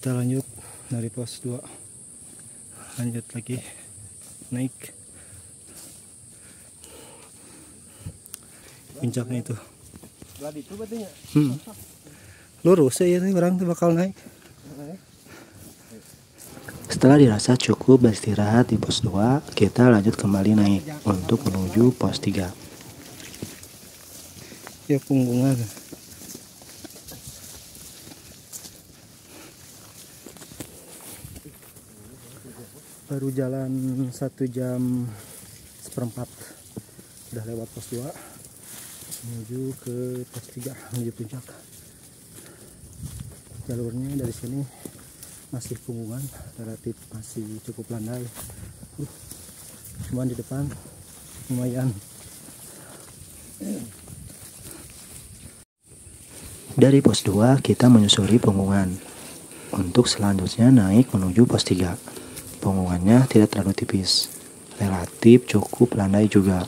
Kita lanjut dari pos 2, lanjut lagi naik puncaknya itu. Lurus ya ini orang tuh bakal naik. Setelah dirasa cukup beristirahat di pos 2, kita lanjut kembali naik untuk menuju pos 3. Ya punggungan. Baru jalan 1 jam seperempat udah lewat pos 2 menuju ke pos 3 menuju puncak. Jalurnya dari sini masih punggungan, relatif masih cukup landai. Cuman di depan lumayan. Dari pos 2 kita menyusuri punggungan untuk selanjutnya naik menuju pos 3. Punggungannya tidak terlalu tipis, relatif cukup landai juga.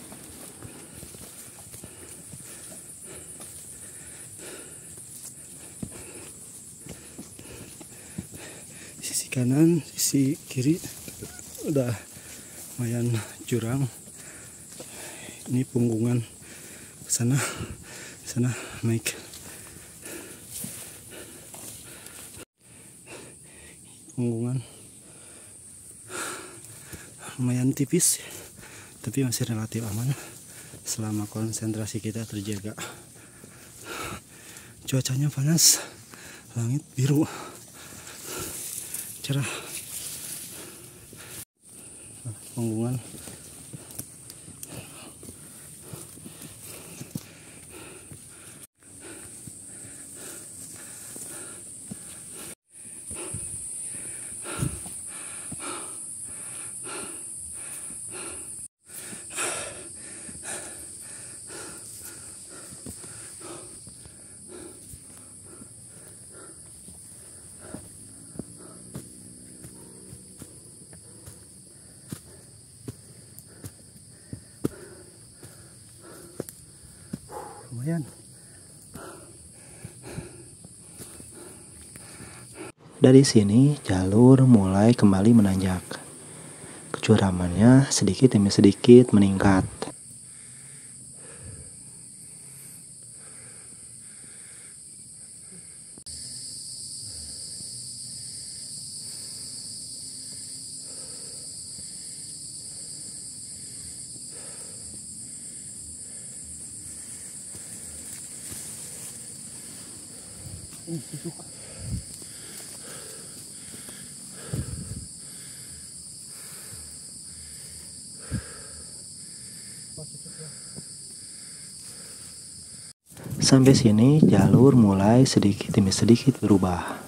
Sisi kanan, sisi kiri udah lumayan jurang. Ini punggungan ke sana naik. Punggungan lumayan tipis, tapi masih relatif aman selama konsentrasi kita terjaga. Cuacanya panas, langit biru, cerah. Punggungan lumayan. Dari sini jalur mulai kembali menanjak. Kecuramannya sedikit demi sedikit meningkat. Sampai sini jalur mulai sedikit demi sedikit berubah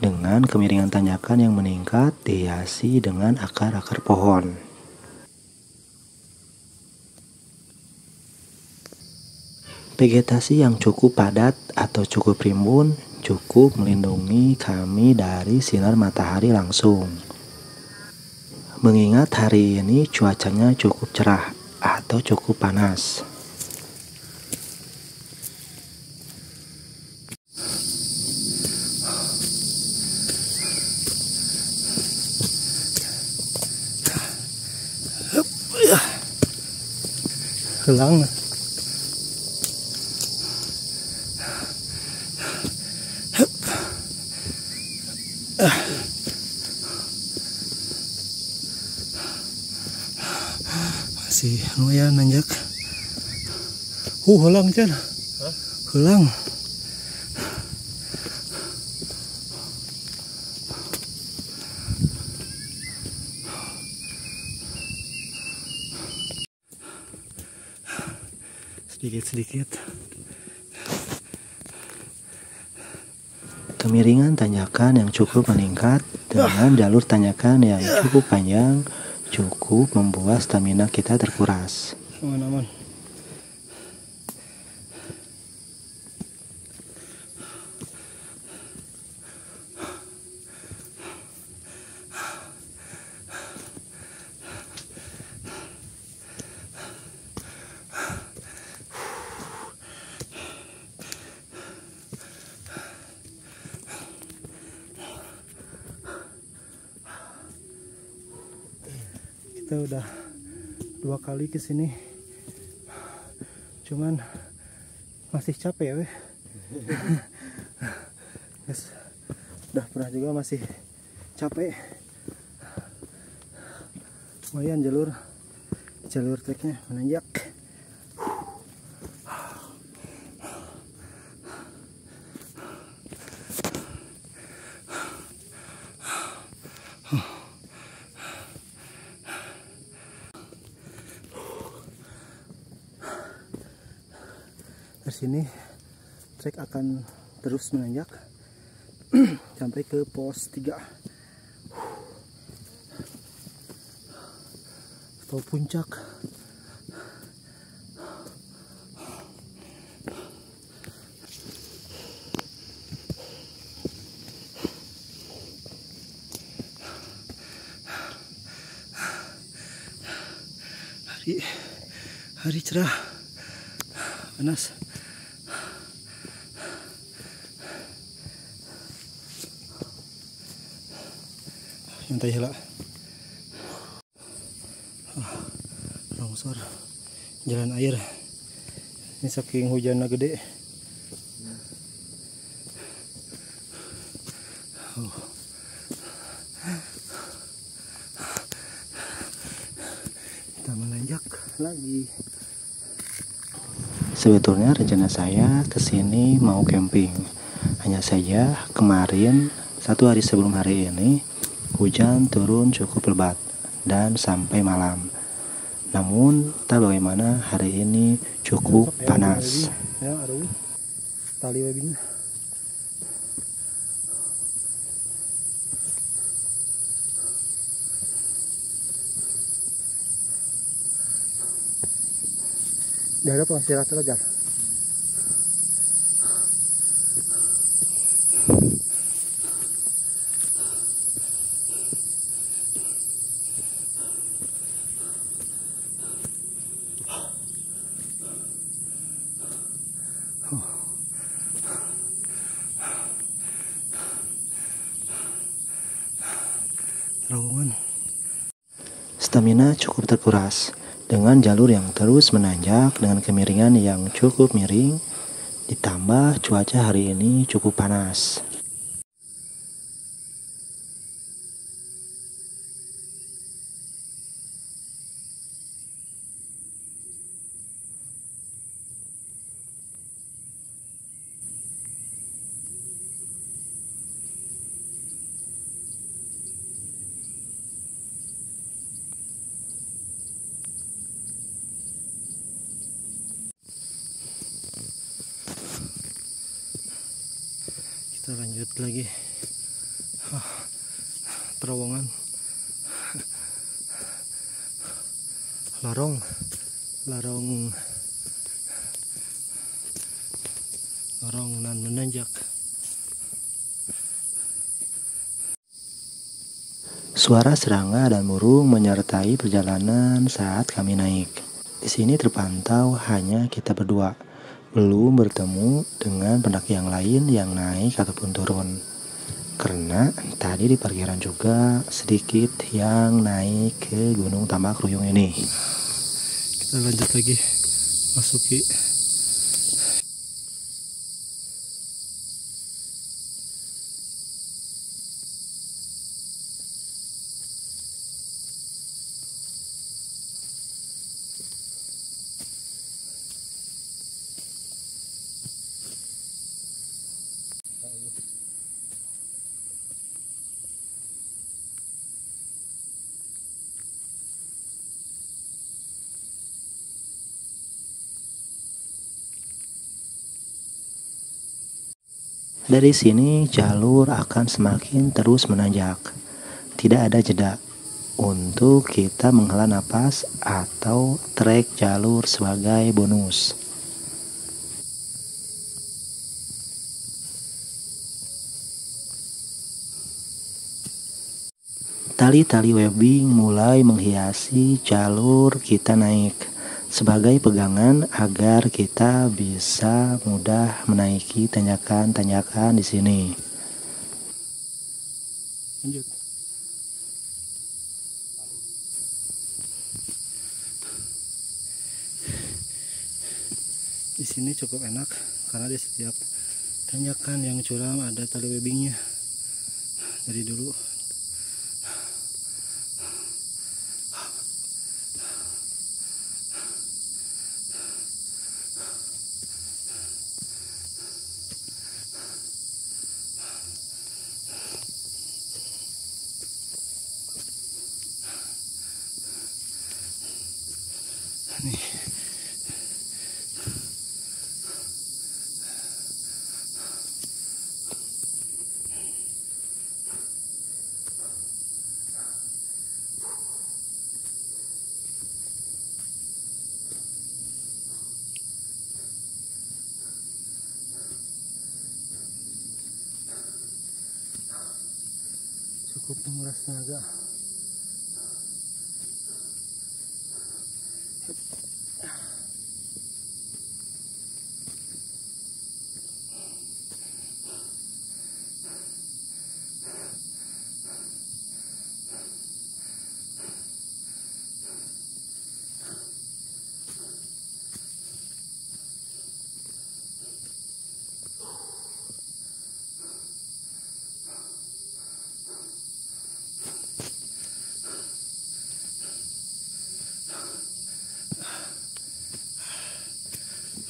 dengan kemiringan tanjakan yang meningkat dihiasi dengan akar-akar pohon. Vegetasi yang cukup padat atau cukup rimbun cukup melindungi kami dari sinar matahari langsung. Mengingat hari ini cuacanya cukup cerah atau cukup panas. Helang. Masih lumayan nanjak. Helang Chan. Helang. Sedikit-sedikit. Kemiringan tanjakan yang cukup meningkat dengan jalur tanjakan yang cukup panjang cukup membuat stamina kita terkuras. Aman-aman. Kita udah 2 kali ke sini, cuman masih capek weh. Guys, udah pernah juga masih capek. Lumayan jalur treknya menanjak. Dari sini trek akan terus menanjak sampai ke pos 3 atau puncak. Hari cerah, panas. Nyantai lah. Longsor jalan air. Ini saking hujannya gede. Kita menanjak lagi. Sebetulnya rencana saya kesini mau camping. Hanya saja kemarin 1 hari sebelum hari ini hujan turun cukup lebat dan sampai malam. Namun tak bagaimana hari ini cukup panas. Ya, aduh. Tali webbing. Dah ada pengasih rata aja. Terowongan. Stamina cukup terkuras dengan jalur yang terus menanjak dengan kemiringan yang cukup miring, ditambah cuaca hari ini cukup panas. Kita lanjut lagi. Terowongan. Lorong nan menanjak. Suara serangga dan burung menyertai perjalanan saat kami naik. Di sini terpantau hanya kita berdua, belum bertemu dengan pendaki yang lain yang naik ataupun turun. Karena tadi di parkiran juga sedikit yang naik ke Gunung Tambak Ruyung ini. Kita lanjut lagi masuki. Dari sini jalur akan semakin terus menanjak. Tidak ada jeda untuk kita menghela napas atau trek jalur sebagai bonus. Tali-tali webbing mulai menghiasi jalur kita naik sebagai pegangan agar kita bisa mudah menaiki tanjakan-tanjakan di sini. Lanjut. sini cukup enak karena di setiap tanjakan yang curam ada tali webbingnya dari dulu. Nih. Cukup menguras tenaga.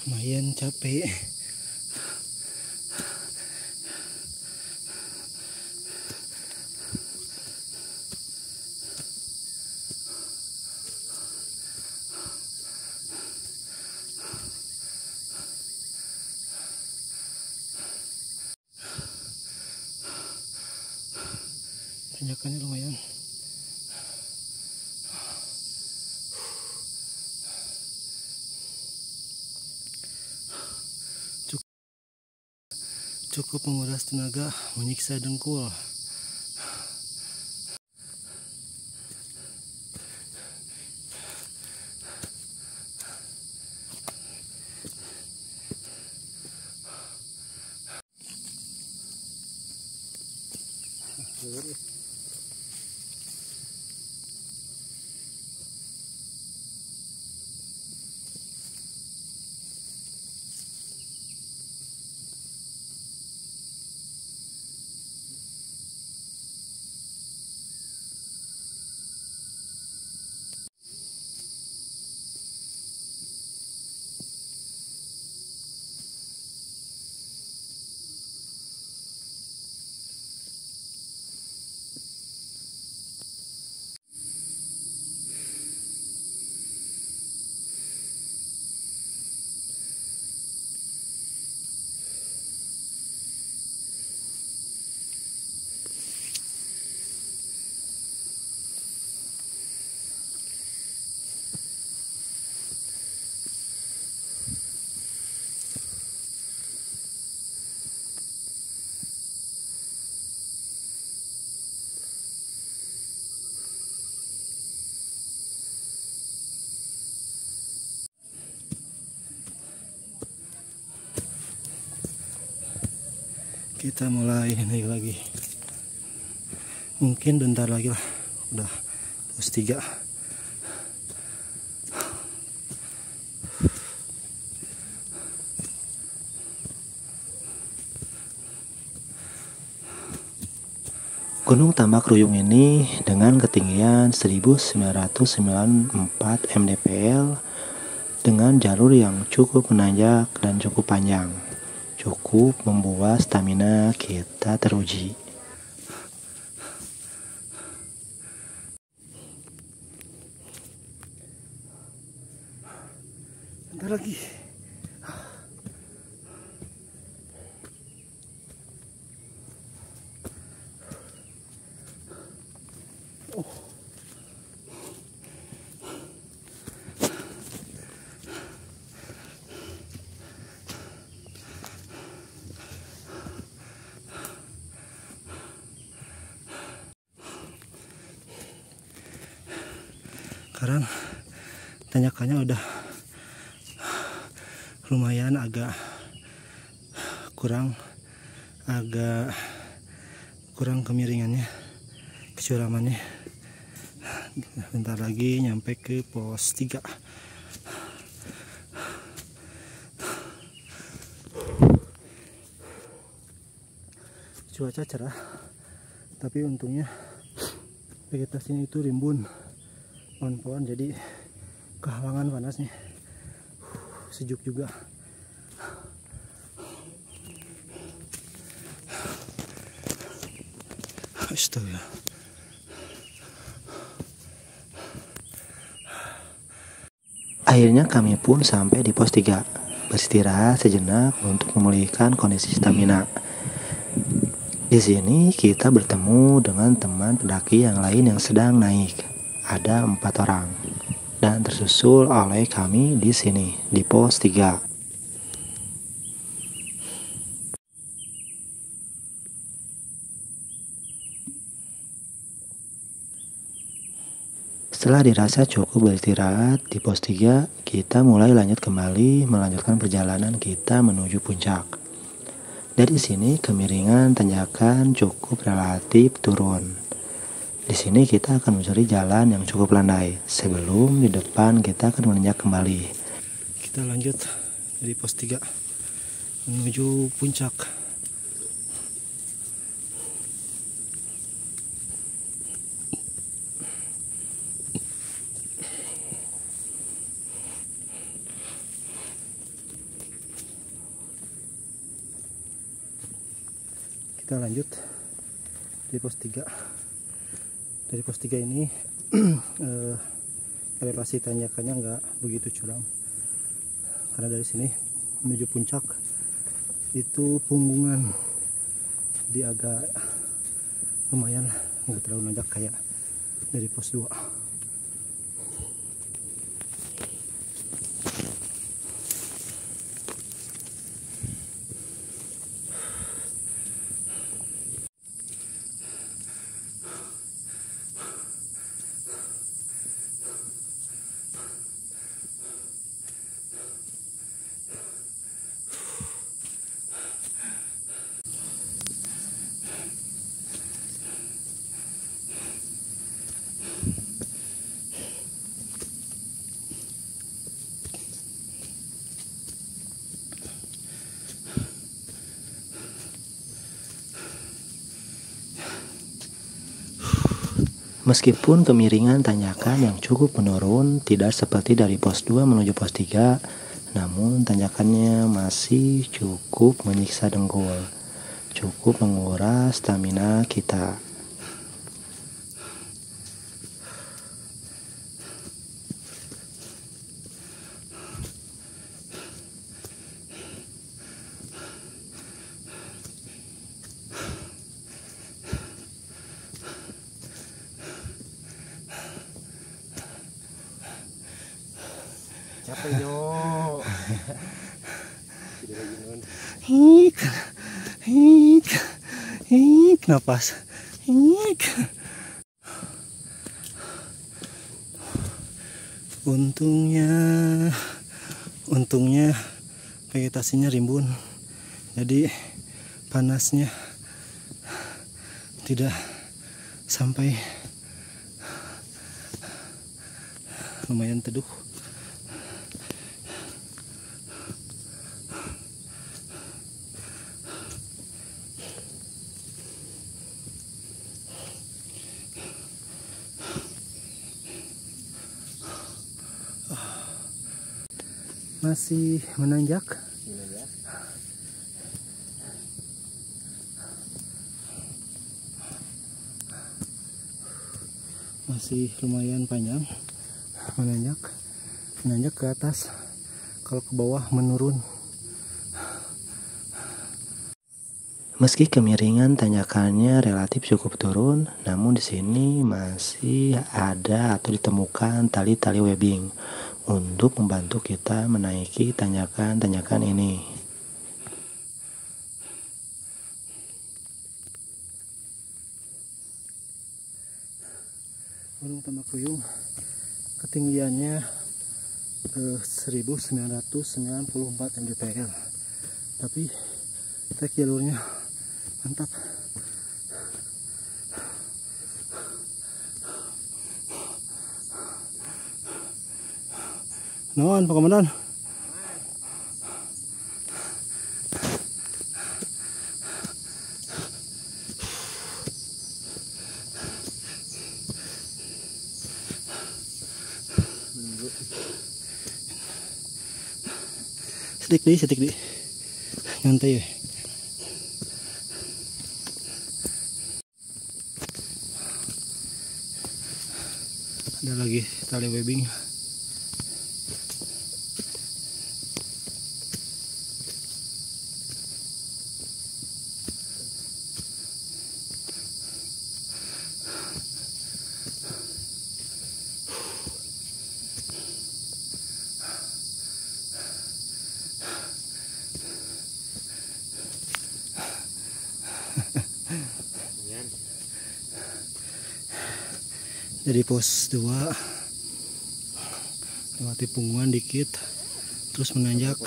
Lumayan capek. Tanjakannya lumayan. Cukup menguras tenaga, menyiksa dengkul. Kita mulai naik lagi. Mungkin bentar lagi lah. Udah pos 3. Gunung Tambak Ruyung ini dengan ketinggian 1994 mdpl dengan jalur yang cukup menanjak dan cukup panjang, cukup membuat stamina kita teruji. Bentar lagi. Sekarang tanjakannya udah lumayan agak kurang kemiringannya, kecuramannya. Bentar lagi nyampe ke pos 3. cuaca cerah, tapi untungnya vegetasinya itu rimbun pohon-pohon, jadi kehalangan panasnya. Sejuk juga. Astaga. Akhirnya kami pun sampai di pos 3, beristirahat sejenak untuk memulihkan kondisi stamina. Di sini kita bertemu dengan teman pendaki yang lain yang sedang naik. Ada 4 orang dan tersusul oleh kami di sini di pos 3. Setelah dirasa cukup beristirahat di pos 3, kita mulai melanjutkan perjalanan kita menuju puncak. Dari sini kemiringan tanjakan cukup relatif turun. Di sini kita akan mencari jalan yang cukup landai sebelum di depan kita akan menanjak kembali. Kita lanjut dari pos 3 menuju puncak. Kita lanjut di pos 3. Dari pos 3 ini elevasi tanjakannya nggak begitu curam, karena dari sini menuju puncak itu punggungan, jadi agak lumayan, nggak terlalu nanjak kayak dari pos 2. Meskipun kemiringan tanjakan yang cukup menurun tidak seperti dari pos 2 menuju pos 3, namun tanjakannya masih cukup menyiksa dengkul, cukup menguras stamina kita. Capek yo. Hik, hik, hik, napas, hik. Untungnya vegetasinya rimbun, jadi panasnya tidak sampai, lumayan teduh. Masih menanjak. Masih lumayan panjang menanjak ke atas, kalau ke bawah menurun. Meski kemiringan tanjakannya relatif cukup turun, namun di sini masih ada atau ditemukan tali-tali webbing untuk membantu kita menaiki tanjakan-tanjakan ini. Gunung Tambak-Kuyung ketinggiannya 1994 mdpl, tapi trek jalurnya mantap. Nuhun Pak Komandan. Sedik deh. Nyantai ya. Ada lagi tali webbing. Jadi pos 2 lewati punggungan dikit, terus menanjak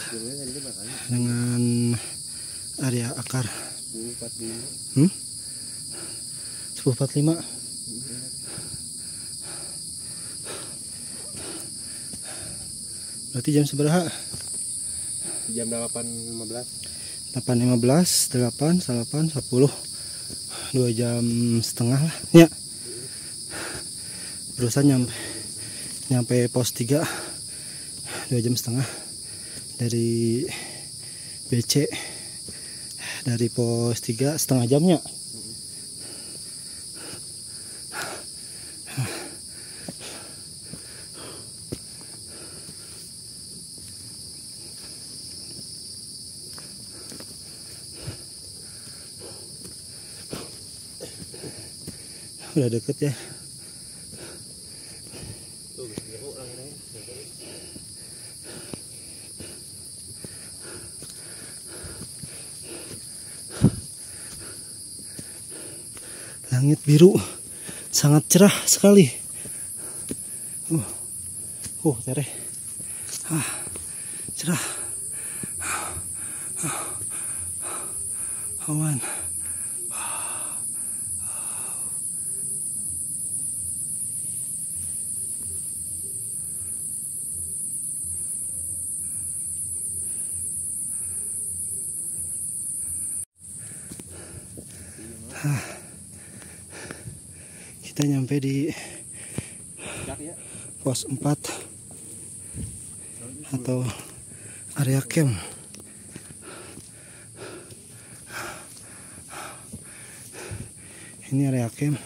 dengan area akar 1045. Berarti jam seberapa? Jam 8.15. 8.15, 8, 8, 10, 2 jam setengah lah ya. Berusaha nyampe pos 3 2 jam setengah dari BC, dari pos 3 setengah jamnya. Udah deket ya. Langit biru sangat cerah sekali. Cereh. Cerah. Awan. Kita nyampe di pos 4 atau area camp. Ini area camp.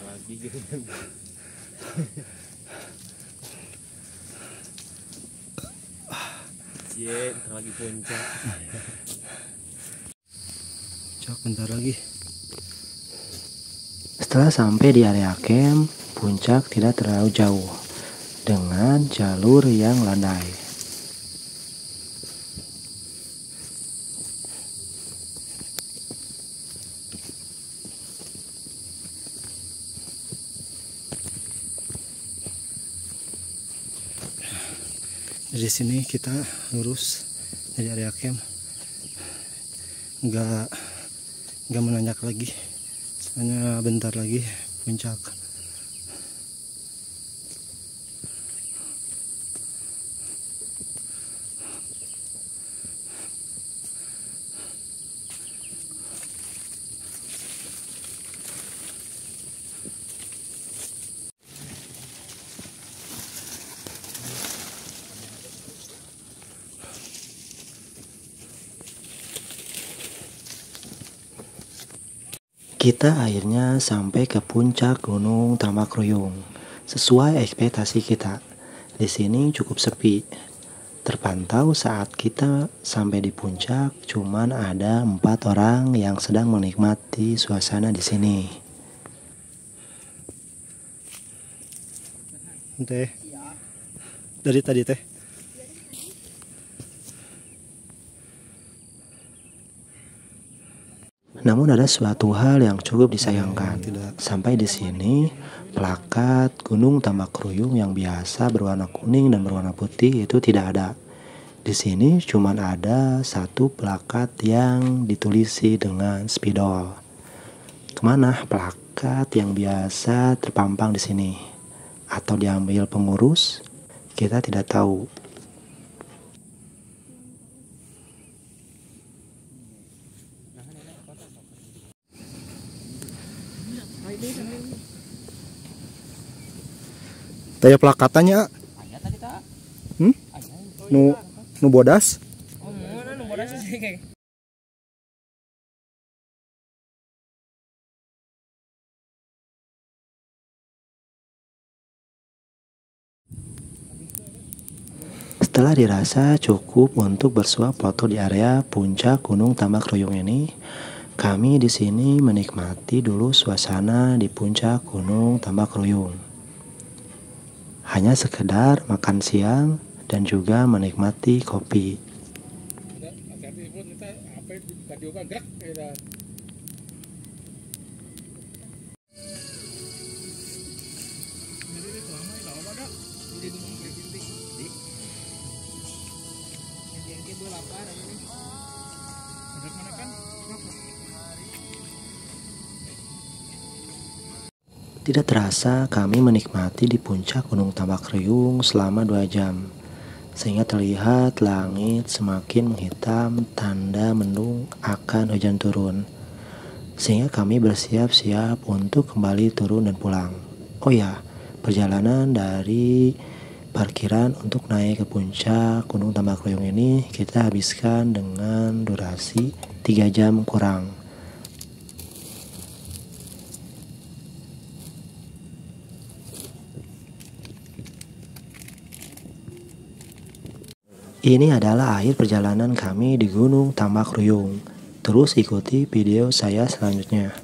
Lagi puncak. Puncak bentar lagi. Setelah sampai di area camp, puncak tidak terlalu jauh dengan jalur yang landai. Dari sini kita lurus dari area camp, nggak menanjak lagi, hanya bentar lagi puncak. Kita akhirnya sampai ke puncak Gunung Tambak-Ruyung. Sesuai ekspektasi kita, di sini cukup sepi. Terpantau saat kita sampai di puncak, cuman ada 4 orang yang sedang menikmati suasana di sini. Teh, dari tadi teh. Namun ada suatu hal yang cukup disayangkan. Sampai di sini, plakat Gunung Tambak-Ruyung yang biasa berwarna kuning dan berwarna putih itu tidak ada. Di sini cuma ada satu plakat yang ditulisi dengan spidol. Kemana plakat yang biasa terpampang di sini? Atau diambil pengurus? Kita tidak tahu. Taya plakatannya. Nu bodas. kayak. Setelah dirasa cukup untuk bersuap foto di area puncak Gunung Tambak Ruyung ini, kami di sini menikmati dulu suasana di puncak Gunung Tambak Ruyung. Hanya sekedar makan siang dan juga menikmati kopi. Tidak terasa kami menikmati di puncak Gunung Tambak Ruyung selama 2 jam, sehingga terlihat langit semakin menghitam tanda mendung akan hujan turun. Sehingga kami bersiap-siap untuk kembali turun dan pulang. Oh ya, perjalanan dari parkiran untuk naik ke puncak Gunung Tambak Ruyung ini kita habiskan dengan durasi 3 jam kurang. Ini adalah akhir perjalanan kami di Gunung Tambak Ruyung. Terus ikuti video saya selanjutnya.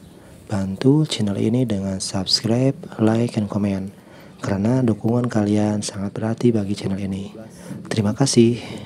Bantu channel ini dengan subscribe, like, dan komen. Karena dukungan kalian sangat berarti bagi channel ini. Terima kasih.